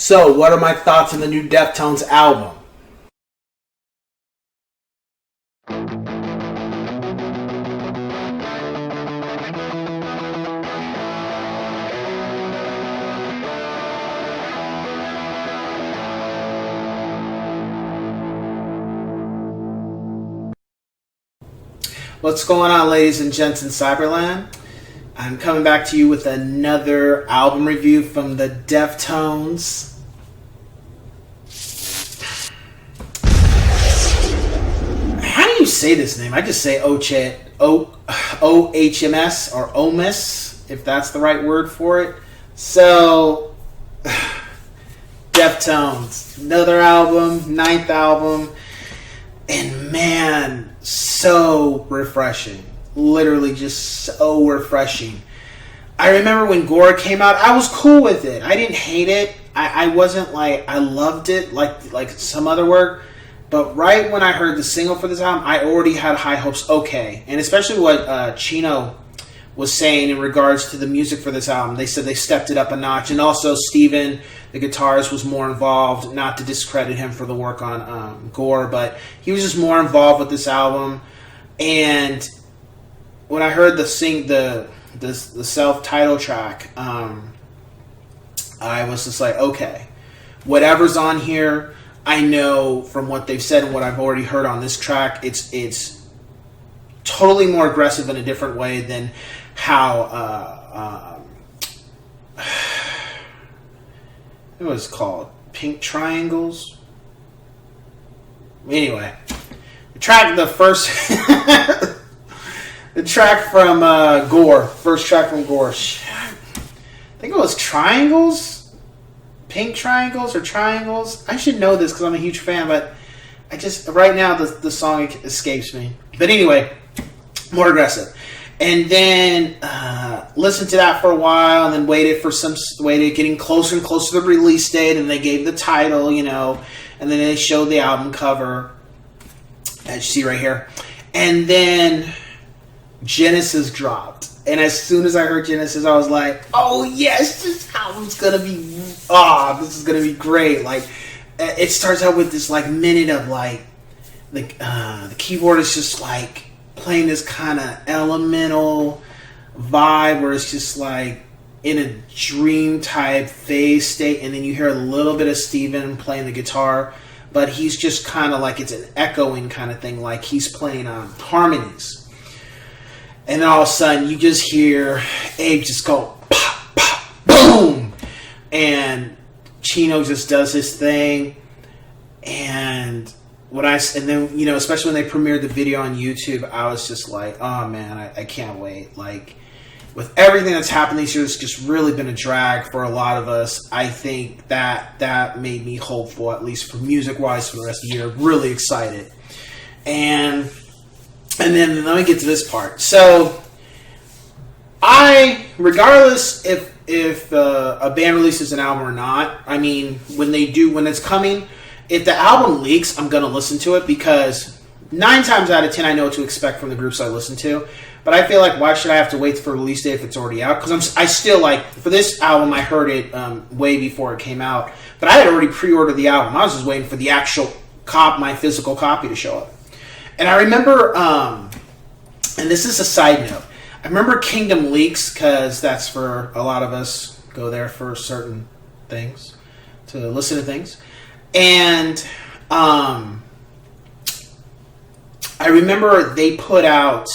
So, what are my thoughts on the new Deftones album? What's going on, ladies and gents in Cyberland? I'm coming back to you with another album review from the Deftones. How do you say this name? I just say O-H-M-S or Ohms, if that's the right word for it. So, Deftones, another album, 9th album, and man, so refreshing. Literally just so refreshing. I remember when Gore came out, I was cool with it. I didn't hate it. I wasn't like, I loved it like some other work. But right when I heard the single for this album, I already had high hopes. Okay. And especially what Chino was saying in regards to the music for this album. They said they stepped it up a notch. And also Steven, the guitarist, was more involved. Not to discredit him for the work on Gore, but he was just more involved with this album. And when I heard the self-title track, I was just like, okay, whatever's on here, I know from what they've said and what I've already heard on this track, it's totally more aggressive in a different way than how it was called Pink Triangles. Anyway, the track from Gore, first track from Gore. I think it was Triangles, Pink Triangles or Triangles. I should know this because I'm a huge fan, but I just right now the song escapes me. But anyway, more aggressive. And then listened to that for a while, and then waited getting closer and closer to the release date, and they gave the title, and then they showed the album cover, as you see right here. And then Genesis dropped. And as soon as I heard Genesis, I was like, oh yes, this album's gonna be, this is gonna be great. Like, it starts out with this like minute of like, the keyboard is just like playing this kind of elemental vibe where it's just like in a dream type phase state, and then you hear a little bit of Steven playing the guitar, but he's just kind of like, it's an echoing kind of thing, like he's playing harmonies. And then all of a sudden, you just hear Abe just go pop, pop, boom, and Chino just does his thing. And then especially when they premiered the video on YouTube, I was just like, oh man, I can't wait. Like, with everything that's happened this year, it's just really been a drag for a lot of us. I think that made me hopeful, at least for music wise, for the rest of the year. Really excited. And then let me get to this part. So, regardless if a band releases an album or not, I mean, when it's coming, if the album leaks, I'm going to listen to it, because 9 times out of 10 I know what to expect from the groups I listen to. But I feel like, why should I have to wait for release date if it's already out? Because I still, like, for this album, I heard it way before it came out. But I had already pre-ordered the album. I was just waiting for the actual my physical copy to show up. And I remember, and this is a side note, I remember Kingdom Leaks, because that's for a lot of us, go there for certain things, to listen to things. And I remember they put out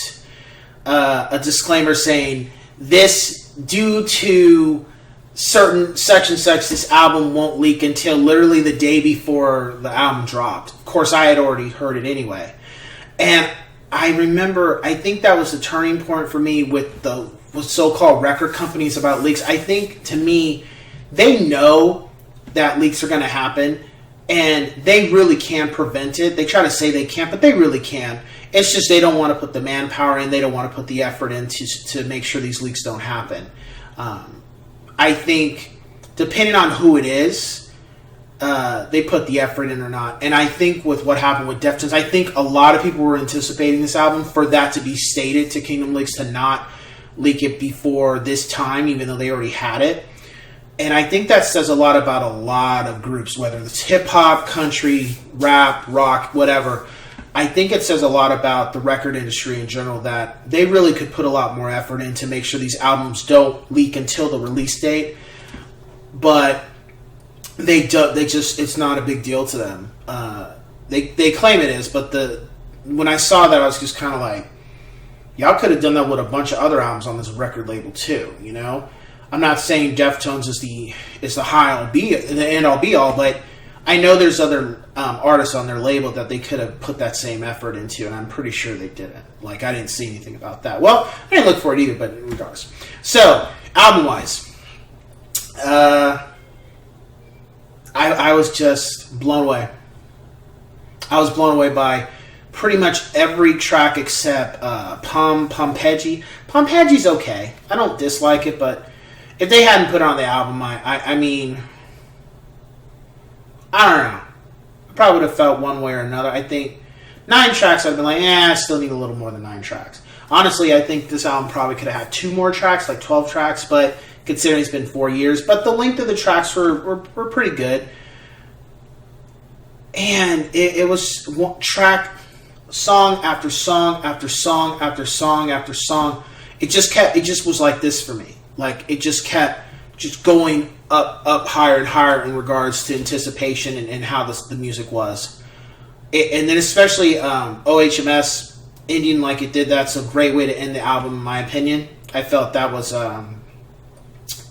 a disclaimer saying, this, due to certain such and such, this album won't leak until literally the day before the album dropped. Of course, I had already heard it anyway. And I remember, I think that was the turning point for me with so-called record companies about leaks. I think, to me, they know that leaks are going to happen, and they really can prevent it. They try to say they can't, but they really can. It's just they don't want to put the manpower in, they don't want to put the effort in to make sure these leaks don't happen. I think, depending on who it is, they put the effort in or not. And I think with what happened with Deftones, I think a lot of people were anticipating this album for that to be stated to Kingdom Leaks, to not leak it before this time, even though they already had it. And I think that says a lot about a lot of groups, whether it's hip-hop, country, rap, rock, whatever. I think it says a lot about the record industry in general that they really could put a lot more effort in to make sure these albums don't leak until the release date. But they just, it's not a big deal to them. They claim it is, but when I saw that, I was just kind of like, y'all could have done that with a bunch of other albums on this record label too, you know? I'm not saying Deftones is the the end all be all, but I know there's other artists on their label that they could have put that same effort into, and I'm pretty sure they didn't. Like, I didn't see anything about that. Well, I didn't look for it either, but regardless. So, album-wise, I was just blown away. I was blown away by pretty much every track except Pompeji. Pompeji's okay. I don't dislike it, but if they hadn't put it on the album, I mean, I don't know. I probably would have felt one way or another. I think 9 tracks, I've been like, I still need a little more than 9 tracks. Honestly, I think this album probably could have had 2 more tracks, like 12 tracks, but considering it's been 4 years. But the length of the tracks were pretty good. And it was one track, song after song after song after song after song. It just was like this for me. Like, it just kept just going up higher and higher in regards to anticipation and how the music was. And then especially OHMS, Indian Like It Did, that's a great way to end the album, in my opinion. I felt that was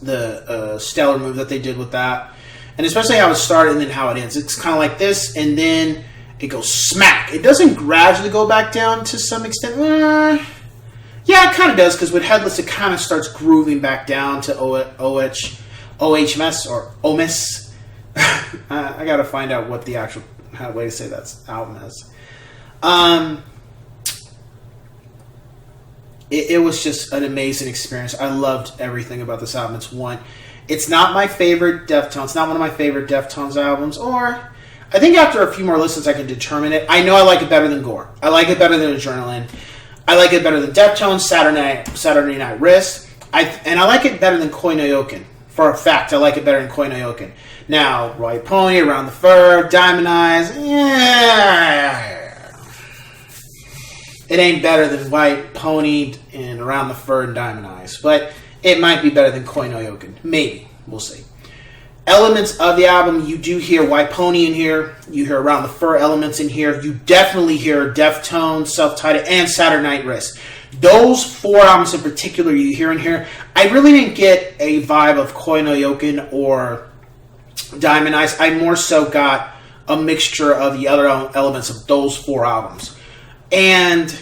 the stellar move that they did with that. And especially how it started and then how it ends. It's kind of like this, and then it goes smack. It doesn't gradually go back down to some extent. Yeah, it kind of does, because with Headless, it kind of starts grooving back down to OHMS or OMS. I got to find out what the actual way to say that album is. It was just an amazing experience. I loved everything about this album. It's not my favorite Deftones. It's not one of my favorite Deftones albums, or I think after a few more listens I can determine it. I know I like it better than Gore. I like it better than Adrenaline. I like it better than Deftones, Saturday Night Wrist. I like it better than Koi no Yoken. For a fact, I like it better than Koi no Yoken. Now, White Pony, Around the Fur, Diamond Eyes, yeah. It ain't better than White Pony and Around the Fur and Diamond Eyes. But it might be better than Koi no Yoken. Maybe. We'll see. Elements of the album, you do hear White Pony in here. You hear Around the Fur elements in here. You definitely hear Deftones, Self-Titled, and Saturday Night Wrist. Those 4 albums in particular you hear in here, I really didn't get a vibe of Koi no Yoken or Diamond Eyes. I more so got a mixture of the other elements of those 4 albums. And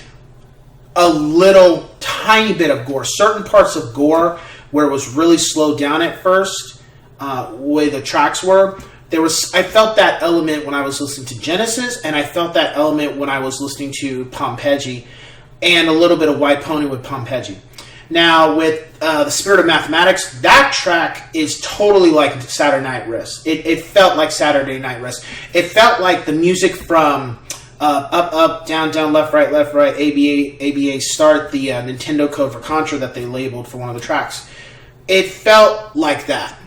a little tiny bit of Gore. Certain parts of Gore where it was really slowed down at first, way the tracks were. I felt that element when I was listening to Genesis, and I felt that element when I was listening to Pompeji, and a little bit of White Pony with Pompeji. Now, with The Spirit of Mathematics, that track is totally like Saturday Night Wrist. It felt like Saturday Night Wrist. It felt like the music from up, down, left, right, ABA, start, the Nintendo code for Contra that they labeled for one of the tracks. It felt like that.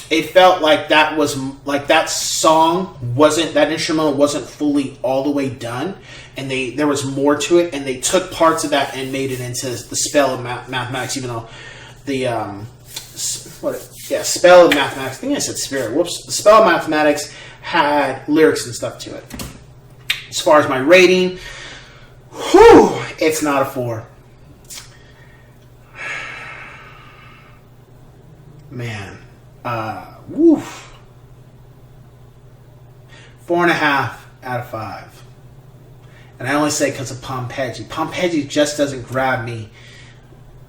It felt like that was like that that instrumental wasn't fully all the way done, and there was more to it, and they took parts of that and made it into the spell of mathematics, even though the spell of mathematics, I think I said spirit, whoops, the spell of mathematics had lyrics and stuff to it. As far as my rating, it's not a 4. Man. 4.5 out of 5. And I only say because of Pompeji. Pompeji just doesn't grab me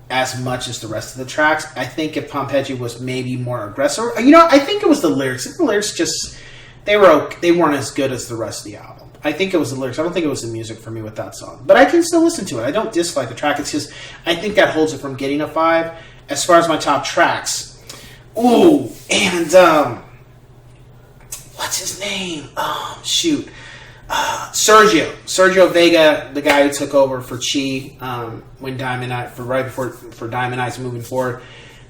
as much as the rest of the tracks. I think if Pompeji was maybe more aggressive, I think it was the lyrics. The lyrics just they weren't as good as the rest of the album. I think it was the lyrics. I don't think it was the music for me with that song. But I can still listen to it. I don't dislike the track. It's just I think that holds it from getting a 5. As far as my top tracks. Ooh, and what's his name? Sergio Vega, the guy who took over for Chi when Diamond Eyes, right before Diamond Eyes moving forward.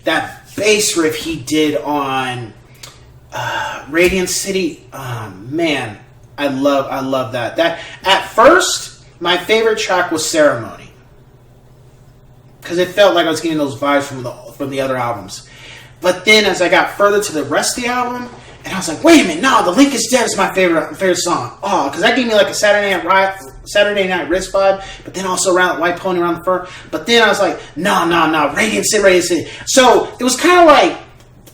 That bass riff he did on Radiant City, man, I love that. That at first, my favorite track was Ceremony, because it felt like I was getting those vibes from the other albums. But then as I got further to the rest of the album, and I was like, wait a minute, no, The Link is Dead is my favorite song. Oh, because that gave me like a Saturday Night Wrist vibe, but then also around White Pony Around the Fur. But then I was like, no, Radiant City. So it was kind of like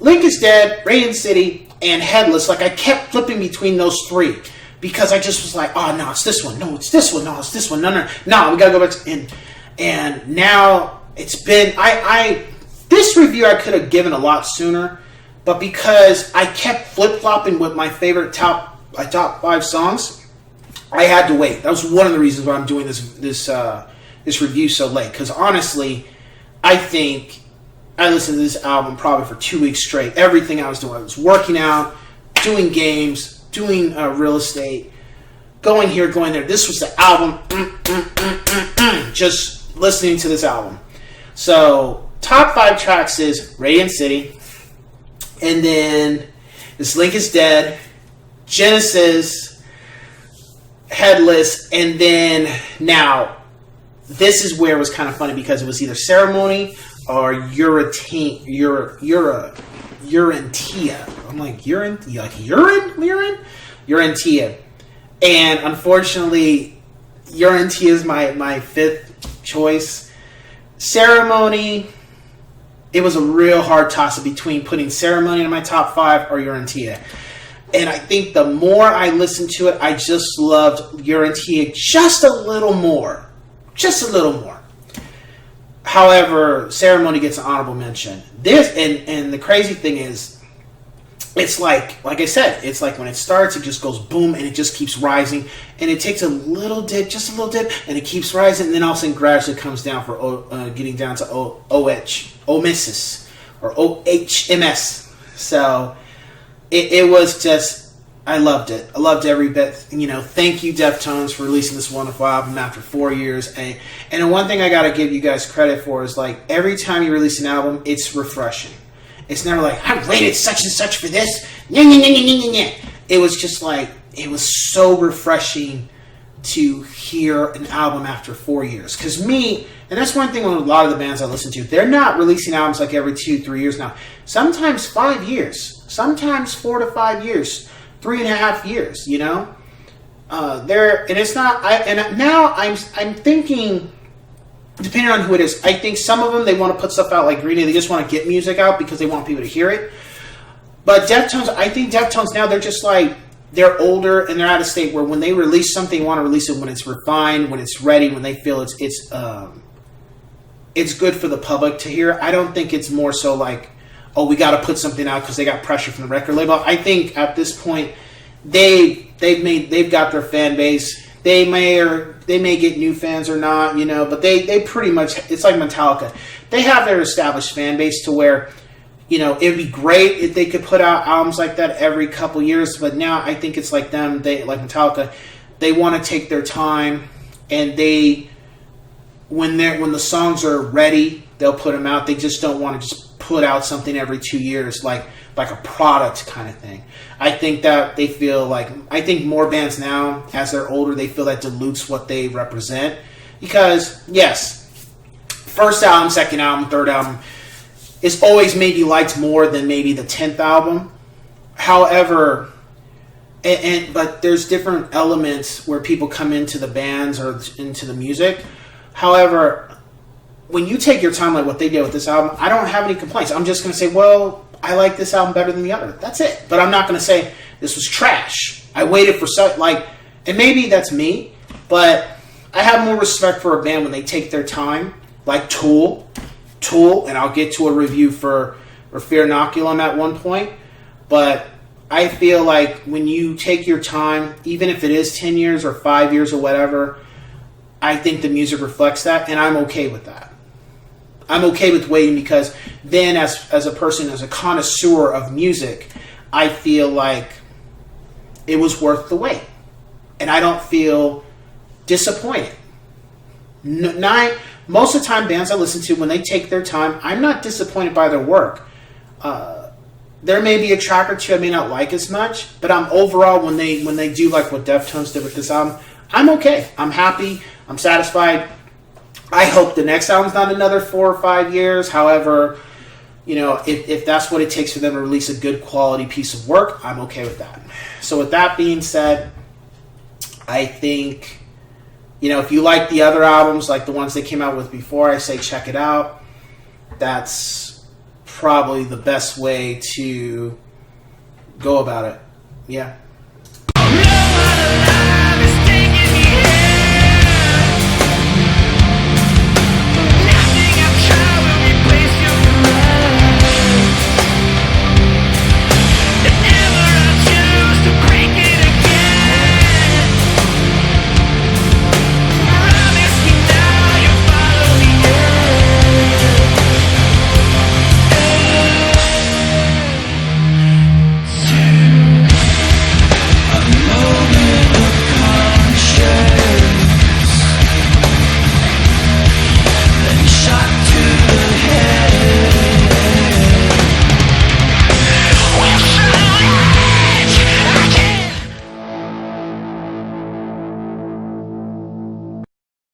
Link is Dead, Radiant City, and Headless. Like I kept flipping between those three because I just was like, oh no, it's this one. No, it's this one. No, it's this one. No, we gotta go back to, and now it's been this review I could have given a lot sooner, but because I kept flip flopping with my favorite top 5 songs, I had to wait. That was one of the reasons why I'm doing this review so late. Because honestly, I think I listened to this album probably for 2 weeks straight. Everything I was doing, I was working out, doing games, doing real estate, going here, going there. This was the album. Just listening to this album. So top 5 tracks is Radiant City, and then This Link is Dead, Genesis, Headless, and then now this is where it was kind of funny because it was either Ceremony or Urantia. I'm like, urine? You like urine? Urantia. And unfortunately, Urantia is my 5th choice. Ceremony, it was a real hard toss-up between putting Ceremony in my top 5 or Urantia. And I think the more I listened to it, I just loved Urantia just a little more. Just a little more. However, Ceremony gets an honorable mention. This, and the crazy thing is, it's like I said, it's like when it starts, it just goes boom, and it just keeps rising, and it takes a little dip, and it keeps rising, and then all of a sudden gradually comes down for getting down to OHMS or OHMS. So it was just, I loved it. I loved every bit. Thank you, Deftones, for releasing this wonderful album after 4 years. And the one thing I got to give you guys credit for is, like, every time you release an album, it's refreshing. It's never like, I rated such and such for this. It was just like, it was so refreshing to hear an album after 4 years. Because me, and that's one thing with a lot of the bands I listen to, they're not releasing albums like every 2-3 years now. Sometimes 5 years. Sometimes 4 to 5 years. 3.5 years, and it's not, and now I'm thinking, depending on who it is, I think some of them, they want to put stuff out like Green Day. They just want to get music out because they want people to hear it. But Deftones, I think Deftones now, they're just like, they're older and they're at a state where when they release something, they want to release it when it's refined, when it's ready, when they feel it's good for the public to hear. I don't think it's more so like, oh, we got to put something out because they got pressure from the record label. I think at this point, they've got their fan base. They may get new fans or not, but they pretty much, it's like Metallica. They have their established fan base to where, it'd be great if they could put out albums like that every couple years. But now I think it's like them, like Metallica, they want to take their time, and when the songs are ready, they'll put them out. They just don't want to just put out something every 2 years, like a product kind of thing. I think that they feel like, I think more bands now, as they're older, they feel that dilutes what they represent. Because, yes, first album, second album, third album is always maybe liked more than maybe the 10th album. However, but there's different elements where people come into the bands or into the music. However, when you take your time like what they did with this album, I don't have any complaints. I'm just going to say, well, I like this album better than the other. That's it. But I'm not going to say this was trash. I waited for and maybe that's me, but I have more respect for a band when they take their time, like Tool, and I'll get to a review for Fear Inoculum at one point. But I feel like when you take your time, even if it is 10 years or 5 years or whatever, I think the music reflects that, and I'm okay with that. I'm okay with waiting because then as a person, as a connoisseur of music, I feel like it was worth the wait. And I don't feel disappointed. Most of the time, bands I listen to, when they take their time, I'm not disappointed by their work. There may be a track or two I may not like as much, but I'm overall when they do like what Deftones did with this album, I'm okay. I'm happy. I'm satisfied. I hope the next album's not another 4 or 5 years. However, if that's what it takes for them to release a good quality piece of work, I'm okay with that. So with that being said, I think, if you like the other albums, like the ones they came out with before, I say check it out. That's probably the best way to go about it. Yeah.